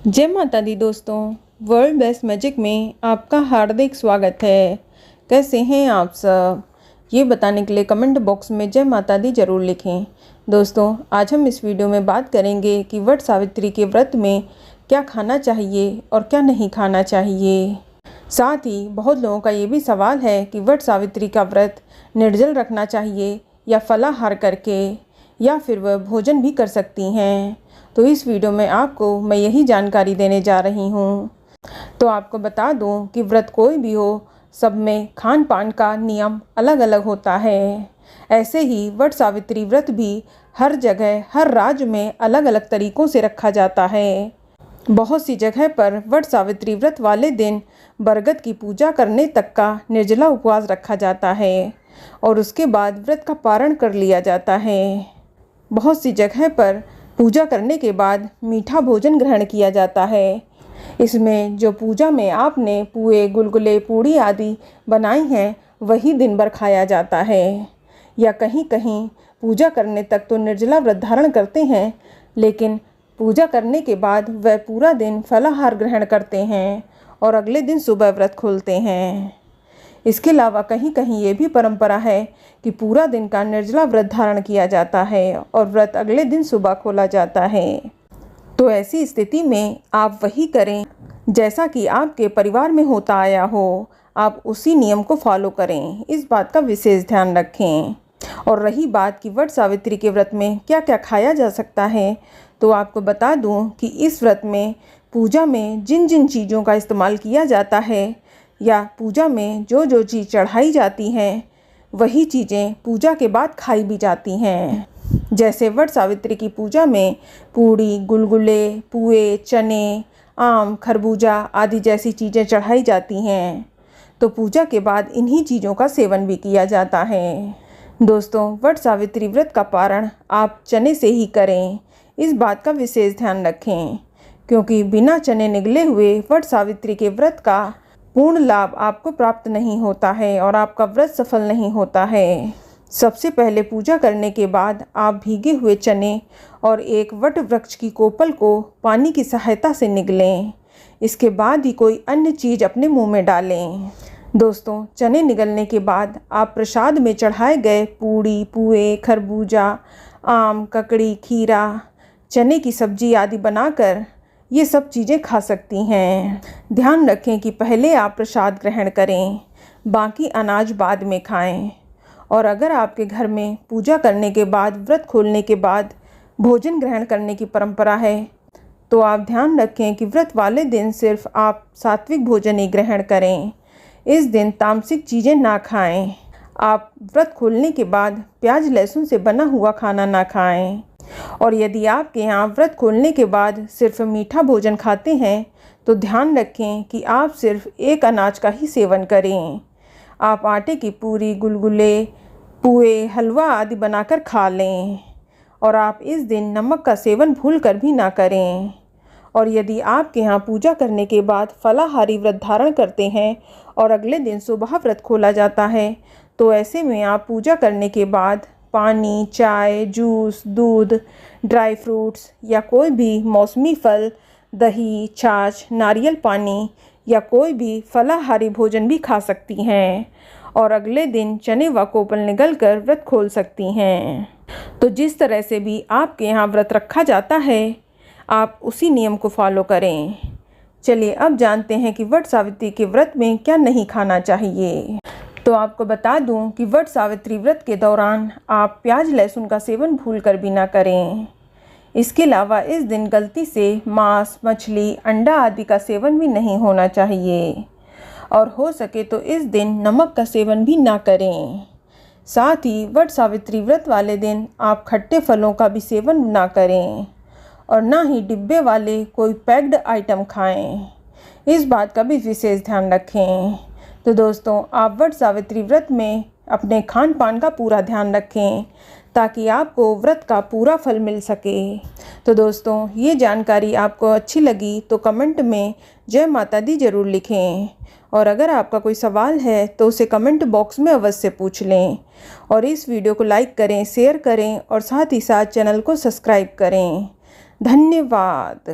जय माता दी दोस्तों, वर्ल्ड बेस्ट मैजिक में आपका हार्दिक स्वागत है। कैसे हैं आप सब, ये बताने के लिए कमेंट बॉक्स में जय माता दी ज़रूर लिखें। दोस्तों, आज हम इस वीडियो में बात करेंगे कि वट सावित्री के व्रत में क्या खाना चाहिए और क्या नहीं खाना चाहिए। साथ ही बहुत लोगों का ये भी सवाल है कि वट सावित्री का व्रत निर्जल रखना चाहिए या फलाहार करके, या फिर वह भोजन भी कर सकती हैं। तो इस वीडियो में आपको मैं यही जानकारी देने जा रही हूँ। तो आपको बता दूँ कि व्रत कोई भी हो, सब में खान पान का नियम अलग अलग होता है। ऐसे ही वट सावित्री व्रत भी हर जगह हर राज्य में अलग अलग तरीक़ों से रखा जाता है। बहुत सी जगह पर वट सावित्री व्रत वाले दिन बरगद की पूजा करने तक का निर्जला उपवास रखा जाता है और उसके बाद व्रत का पारण कर लिया जाता है। बहुत सी जगह पर पूजा करने के बाद मीठा भोजन ग्रहण किया जाता है। इसमें जो पूजा में आपने पुए, गुलगुले, पूड़ी आदि बनाई हैं, वही दिन भर खाया जाता है। या कहीं कहीं पूजा करने तक तो निर्जला व्रत धारण करते हैं, लेकिन पूजा करने के बाद वह पूरा दिन फलाहार ग्रहण करते हैं और अगले दिन सुबह व्रत खोलते हैं। इसके अलावा कहीं कहीं ये भी परंपरा है कि पूरा दिन का निर्जला व्रत धारण किया जाता है और व्रत अगले दिन सुबह खोला जाता है। तो ऐसी स्थिति में आप वही करें जैसा कि आपके परिवार में होता आया हो, आप उसी नियम को फॉलो करें। इस बात का विशेष ध्यान रखें। और रही बात कि वट सावित्री के व्रत में क्या क्या खाया जा सकता है, तो आपको बता दूं कि इस व्रत में पूजा में जिन जिन चीज़ों का इस्तेमाल किया जाता है या पूजा में जो जो चीज़ चढ़ाई जाती हैं, वही चीज़ें पूजा के बाद खाई भी जाती हैं। जैसे वट सावित्री की पूजा में पूड़ी, गुलगुले, पुए, चने, आम, खरबूजा आदि जैसी चीज़ें चढ़ाई जाती हैं, तो पूजा के बाद इन्हीं चीज़ों का सेवन भी किया जाता है। दोस्तों, वट सावित्री व्रत का पारण आप चने से ही करें। इस बात का विशेष ध्यान रखें, क्योंकि बिना चने निगले हुए वट सावित्री के व्रत का पूर्ण लाभ आपको प्राप्त नहीं होता है और आपका व्रत सफल नहीं होता है। सबसे पहले पूजा करने के बाद आप भीगे हुए चने और एक वट वृक्ष की कोपल को पानी की सहायता से निगलें। इसके बाद ही कोई अन्य चीज़ अपने मुंह में डालें। दोस्तों, चने निगलने के बाद आप प्रसाद में चढ़ाए गए पूड़ी, पुए, खरबूजा, आम, ककड़ी, खीरा, चने की सब्जी आदि बनाकर ये सब चीज़ें खा सकती हैं। ध्यान रखें कि पहले आप प्रसाद ग्रहण करें, बाकी अनाज बाद में खाएं। और अगर आपके घर में पूजा करने के बाद व्रत खोलने के बाद भोजन ग्रहण करने की परंपरा है, तो आप ध्यान रखें कि व्रत वाले दिन सिर्फ आप सात्विक भोजन ही ग्रहण करें। इस दिन तामसिक चीज़ें ना खाएं। आप व्रत खोलने के बाद प्याज लहसुन से बना हुआ खाना ना खाएं। और यदि आपके यहाँ व्रत खोलने के बाद सिर्फ मीठा भोजन खाते हैं, तो ध्यान रखें कि आप सिर्फ एक अनाज का ही सेवन करें। आप आटे की पूरी, गुलगुले, पुए, हलवा आदि बनाकर खा लें। और आप इस दिन नमक का सेवन भूलकर भी ना करें। और यदि आपके यहाँ पूजा करने के बाद फलाहारी व्रत धारण करते हैं और अगले दिन सुबह व्रत खोला जाता है, तो ऐसे में आप पूजा करने के बाद पानी, चाय, जूस, दूध, ड्राई फ्रूट्स या कोई भी मौसमी फल, दही, छाछ, नारियल पानी या कोई भी फलाहारी भोजन भी खा सकती हैं और अगले दिन चने व कोपल निगल कर व्रत खोल सकती हैं। तो जिस तरह से भी आपके यहाँ व्रत रखा जाता है, आप उसी नियम को फॉलो करें। चलिए अब जानते हैं कि वट सावित्री के व्रत में क्या नहीं खाना चाहिए। तो आपको बता दूं कि वट सावित्री व्रत के दौरान आप प्याज लहसुन का सेवन भूलकर भी ना करें। इसके अलावा इस दिन गलती से मांस, मछली, अंडा आदि का सेवन भी नहीं होना चाहिए और हो सके तो इस दिन नमक का सेवन भी ना करें। साथ ही वट सावित्री व्रत वाले दिन आप खट्टे फलों का भी सेवन ना करें और ना ही डिब्बे वाले कोई पैक्ड आइटम खाएं। इस बात का भी विशेष ध्यान रखें। तो दोस्तों, आप वट सावित्री व्रत में अपने खान पान का पूरा ध्यान रखें ताकि आपको व्रत का पूरा फल मिल सके। तो दोस्तों, ये जानकारी आपको अच्छी लगी तो कमेंट में जय माता दी ज़रूर लिखें। और अगर आपका कोई सवाल है तो उसे कमेंट बॉक्स में अवश्य पूछ लें। और इस वीडियो को लाइक करें, शेयर करें और साथ ही साथ चैनल को सब्सक्राइब करें। धन्यवाद।